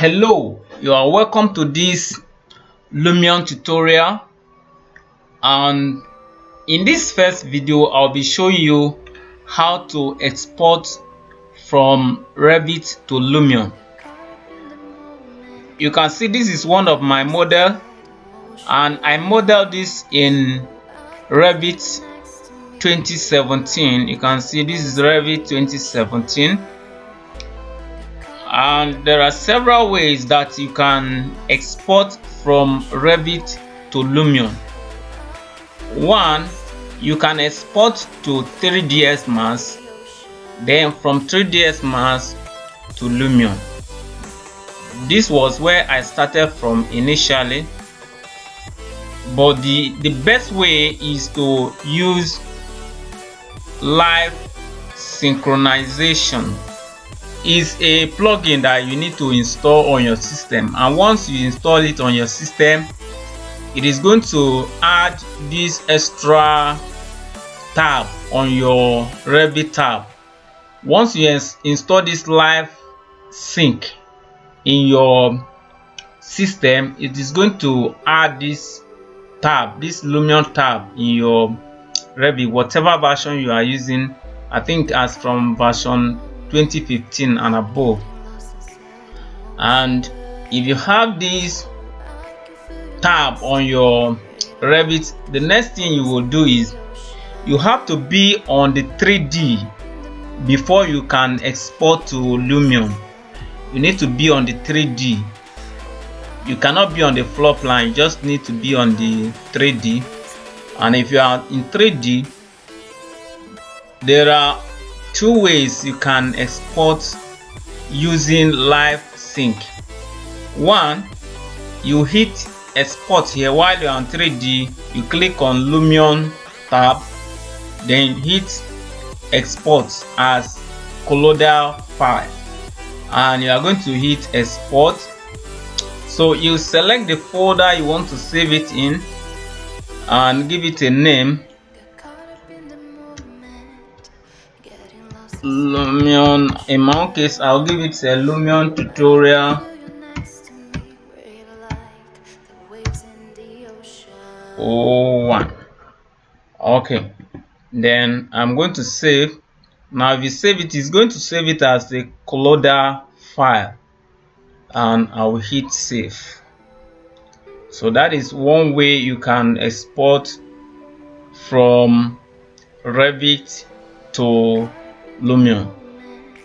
Hello, you are welcome to this Lumion tutorial, and in this first video I'll be showing you how to export from Revit to Lumion. You can see this is one of my model, and I modeled this in Revit 2017. You can see this is Revit 2017. And there are several ways that you can export from Revit to Lumion. One, you can export to 3ds Max, then from 3ds Max to Lumion. This was where I started from initially, but the best way is to use live synchronization. Is a plugin that you need to install on your system, and once you install it on your system, it is going to add this extra tab on your Revit tab. Once you install this live sync in your system, it is going to add this tab, this Lumion tab in your Revit, whatever version you are using. I think as from version 2015 and above. And if you have this tab on your Revit, the next thing you will do is you have to be on the 3D before you can export to Lumion. You need to be on the 3D. You cannot be on the floor plan, you just need to be on the 3D. And if you are in 3D, there are two ways you can export using live sync. One, you hit export here. While you're on 3D, you click on Lumion tab, then hit export as colloidal file, and you are going to hit export. So you select the folder you want to save it in and give it a name. Lumion, in my own case I'll give it a Lumion Tutorial '01. Okay, then I'm going to save. Now if you save it, it's going to save it as a colloidal file, and I will hit save. So that is one way you can export from Revit to Lumion.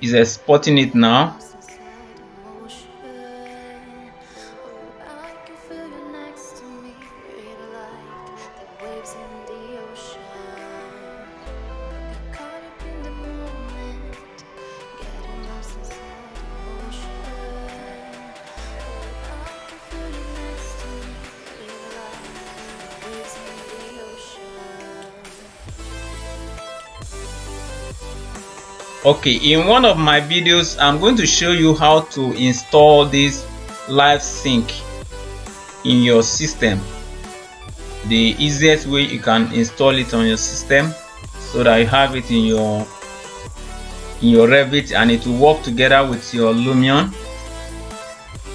Is exporting it now. Okay, in one of my videos I'm going to show you how to install this live sync in your system. The easiest way you can install it on your system so that you have it in your Revit and it will work together with your Lumion.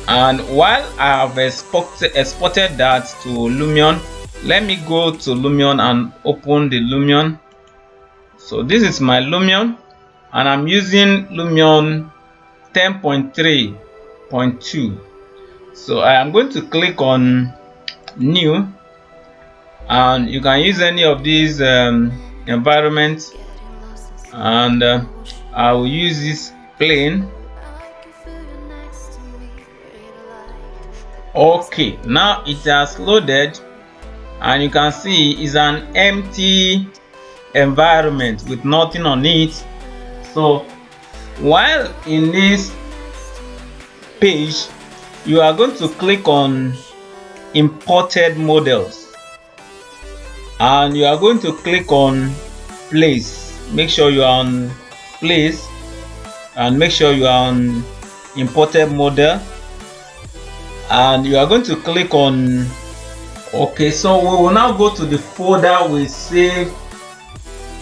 And while I have exported that to Lumion, let me go to Lumion and open the Lumion. So this is my Lumion, and I'm using Lumion 10.3.2. so I am going to click on new, and you can use any of these environments, and I will use this plain. Okay, now it has loaded, and you can see it's an empty environment with nothing on it. So while in this page, you are going to click on imported models, and you are going to click on place. Make sure you are on place, and make sure you are on imported model, and you are going to click on okay. So we will now go to the folder we saved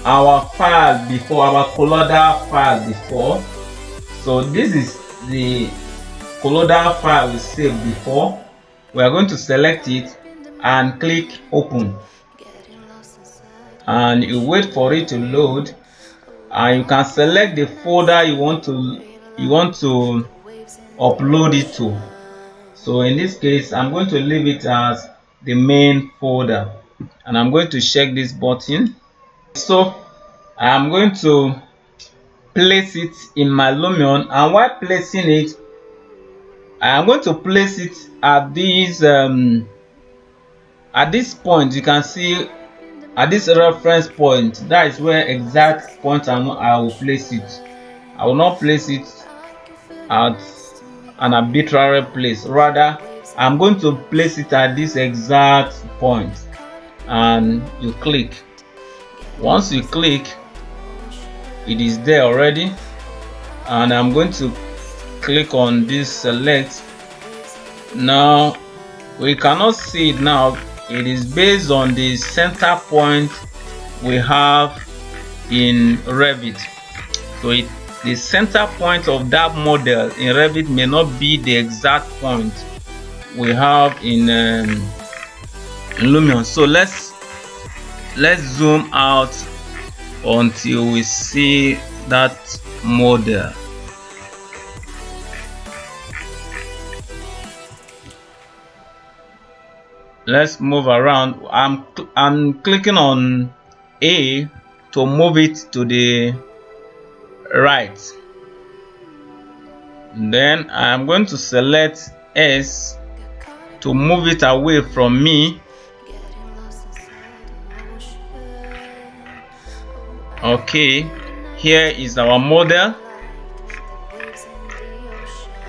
our file before, our colloidal file before. So this is the colloidal file we saved before. We are going to select it and click open, and you wait for it to load, and you can select the folder you want to upload it to. So in this case, I'm going to leave it as the main folder, and I'm going to check this button. So I'm going to place it in my Lumion, and while placing it, I'm going to place it at this point. You can see at this reference point, that is where exact point I will place it. I will not place it at an arbitrary place. Rather, I'm going to place it at this exact point, and you click. Once you click, it is there already, and I'm going to click on this select. Now we cannot see it now. It is based on the center point we have in Revit. So the center point of that model in Revit may not be the exact point we have in Lumion. So let's zoom out until we see that model. Let's move around. I'm clicking on A to move it to the right. Then I'm going to select S to move it away from me. Okay, here is our model.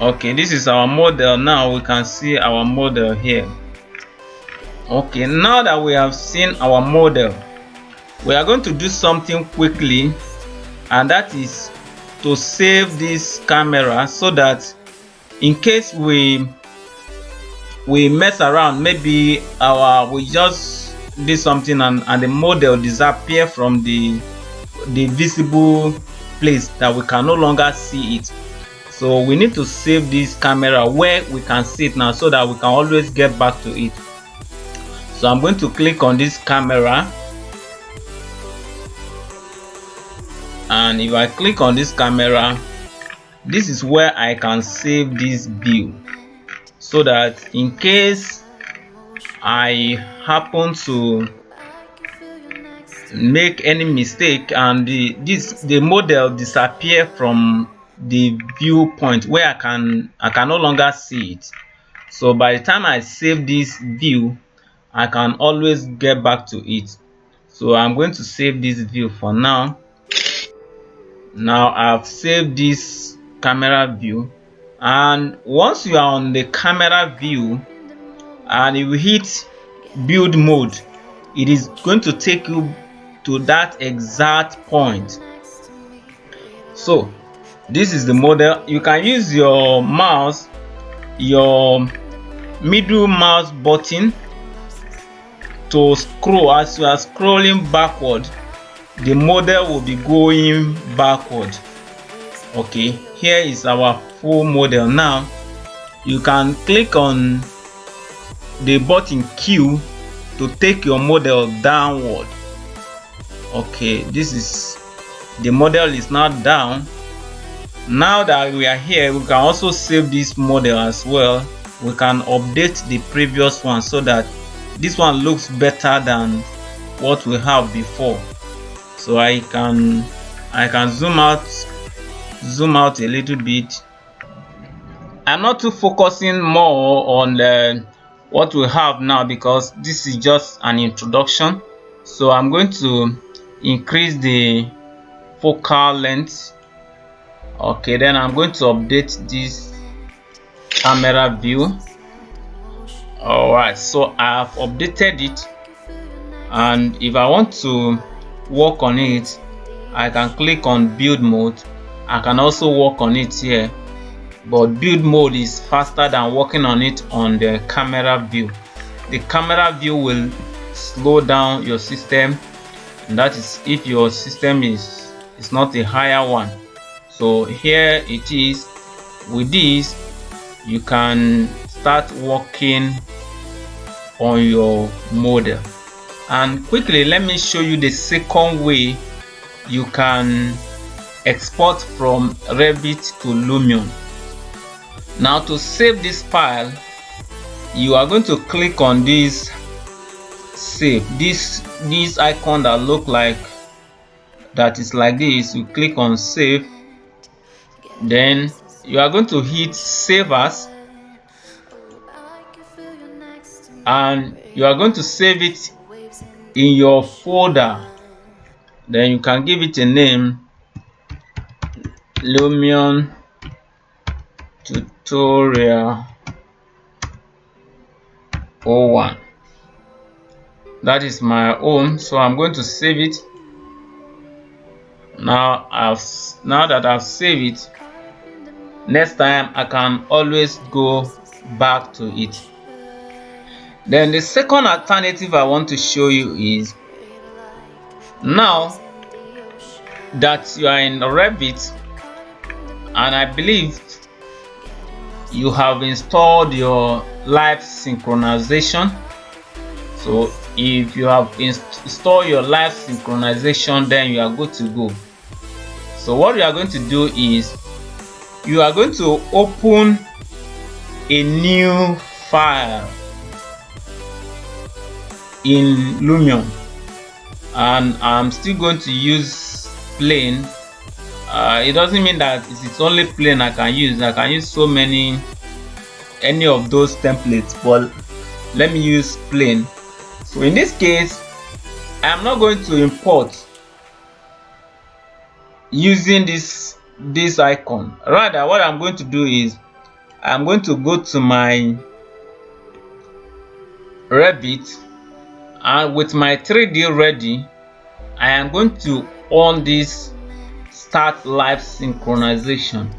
Okay, this is our model. Now we can see our model here. Okay, now that we have seen our model, we are going to do something quickly, and that is to save this camera, so that in case we mess around, maybe we just did something and the model disappear from the visible place, that we can no longer see it. So we need to save this camera where we can see it now, so that we can always get back to it. So I'm going to click on this camera, and if I click on this camera, this is where I can save this view, so that in case I happen to make any mistake and the model disappear from the viewpoint where I can no longer see it. So by the time I save this view, I can always get back to it. So I'm going to save this view for now. Now I've saved this camera view, and once you are on the camera view and you hit build mode, it is going to take you to that exact point. So this is the model. You can use your mouse, your middle mouse button, to scroll. As you are scrolling backward, the model will be going backward. Okay, here is our full model. Now you can click on the button Q to take your model downward. Okay, this is the model is now down. Now that we are here, we can also save this model as well. We can update the previous one so that this one looks better than what we have before. So I can zoom out a little bit. I'm not too focusing more on what we have now, because this is just an introduction. So I'm going to increase the focal length. Okay, then I'm going to update this camera view. Alright, so I've updated it, and if I want to work on it, I can click on build mode. I can also work on it here, but build mode is faster than working on it on the camera view. The camera view will slow down your system, and that is if your system is not a higher one. So here it is. With this, you can start working on your model. And quickly, let me show you the second way you can export from Revit to Lumion. Now, to save this file, you are going to click on this save, this icon that look like that is like this. You click on save, then you are going to hit save as, and you are going to save it in your folder. Then you can give it a name, Lumion Tutorial 01. That is my own, so I'm going to save it. Now that I've saved it, next time I can always go back to it. Then the second alternative I want to show you is, now that you are in Revit, and I believe you have installed your live synchronization. So if you have installed your live synchronization, then you are good to go. So what you are going to do is, you are going to open a new file in Lumion, and I'm still going to use plain. It doesn't mean that it's only plain I can use so many, any of those templates, but let me use plain. So in this case, I'm not going to import using this icon. Rather, what I'm going to do is, I'm going to go to my Revit, and with my 3D ready, I am going to on this start live synchronization.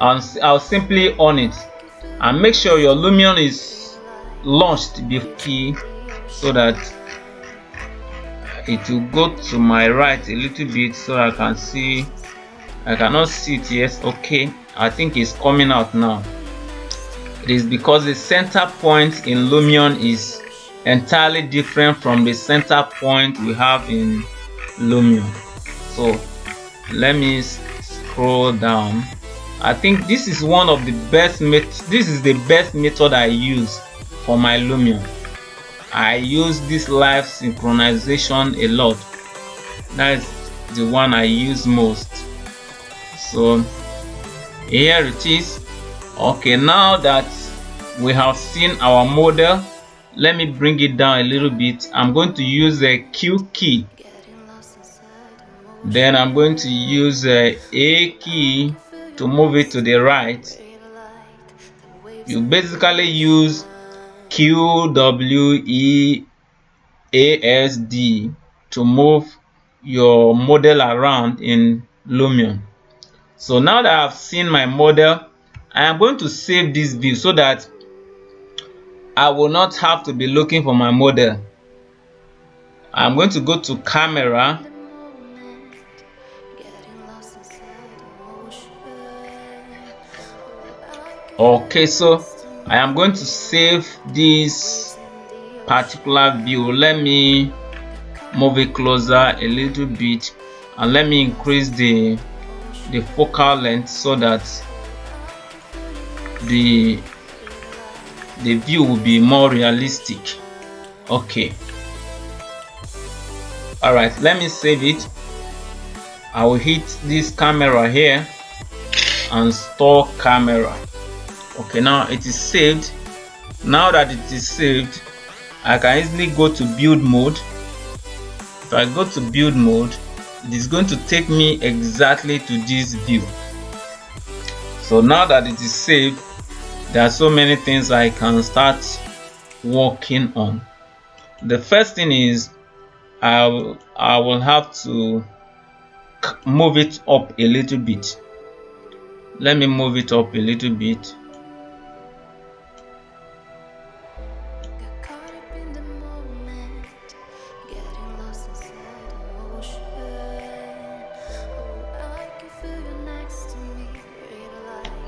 I'll simply on it, and make sure your Lumion is launched before key, so that it will go to my right a little bit, so I can see. I cannot see it. Yes, okay, I think it's coming out now. It is because the center point in Lumion is entirely different from the center point we have in Lumion. So let me scroll down. I think this is one of the best this is the best method I use for my Lumion. I use this live synchronization a lot. That is the one I use most. So here it is. Okay, now that we have seen our model, let me bring it down a little bit. I'm going to use a Q key, then I'm going to use a key to move it to the right. You basically use QWEASD to move your model around in Lumion. So now that I've seen my model, I am going to save this view so that I will not have to be looking for my model. I'm going to go to camera, okay, so I am going to save this particular view. Let me move it closer a little bit, and let me increase the focal length so that the view will be more realistic. Okay, all right, let me save it. I will hit this camera here and store camera. Okay, now it is saved. Now that it is saved, I can easily go to build mode. If I go to build mode, it is going to take me exactly to this view. So now that it is saved, there are so many things I can start working on. The first thing is, I will have to move it up a little bit. Let me move it up a little bit.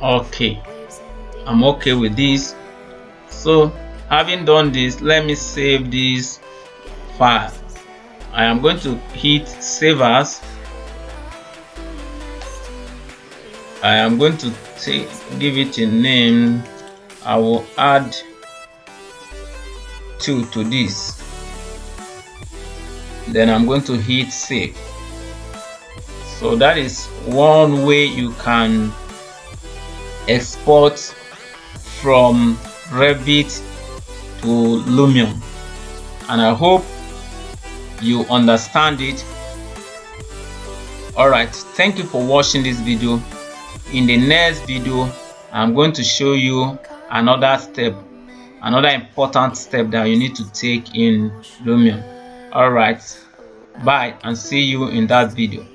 Okay, I'm okay with this. So having done this, let me save this file. I am going to hit save as. I am going to give it a name. I will add 2 to this. Then I'm going to hit save. So that is one way you can export from Revit to Lumion, and I hope you understand it. Alright, thank you for watching this video. In the next video, I'm going to show you another step, another important step that you need to take in Lumion. Alright, bye and see you in that video.